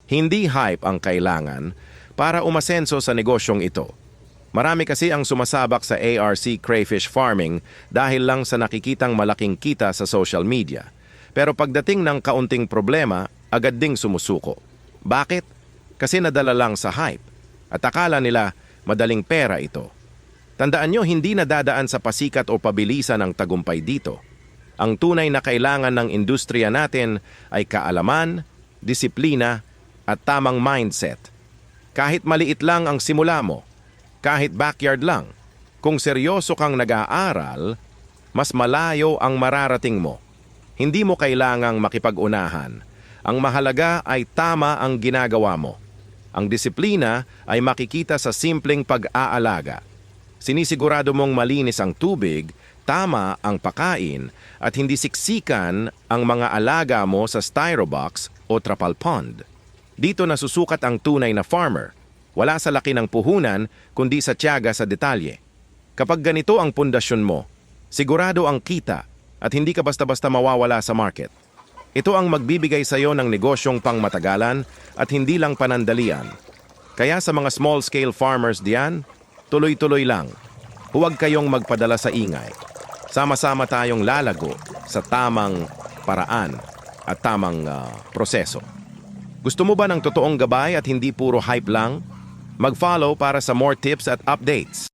Hindi hype ang kailangan para umasenso sa negosyong ito. Marami kasi ang sumasabak sa ARC crayfish farming dahil lang sa nakikitang malaking kita sa social media. Pero pagdating ng kaunting problema, agad ding sumusuko. Bakit? Kasi nadala lang sa hype at akala nila madaling pera ito. Tandaan nyo, hindi nadadaan sa pasikat o pabilisan ang tagumpay dito. Ang tunay na kailangan ng industriya natin ay kaalaman, disiplina, at tamang mindset. Kahit maliit lang ang simula mo, kahit backyard lang, kung seryoso kang nag-aaral, mas malayo ang mararating mo. Hindi mo kailangang makipag-unahan. Ang mahalaga ay tama ang ginagawa mo. Ang disiplina ay makikita sa simpleng pag-aalaga. Sinisigurado mong malinis ang tubig, tama ang pakain, at hindi siksikan ang mga alaga mo sa styrobox o trapal pond. Dito nasusukat ang tunay na farmer. Wala sa laki ng puhunan, kundi sa tiyaga sa detalye. Kapag ganito ang pundasyon mo, sigurado ang kita at hindi ka basta-basta mawawala sa market. Ito ang magbibigay sa iyo ng negosyong pangmatagalan at hindi lang panandalian. Kaya sa mga small-scale farmers diyan, tuloy-tuloy lang. Huwag kayong magpadala sa ingay. Sama-sama tayong lalago sa tamang paraan at tamang proseso. Gusto mo ba ng totoong gabay at hindi puro hype lang? Mag-follow para sa more tips at updates.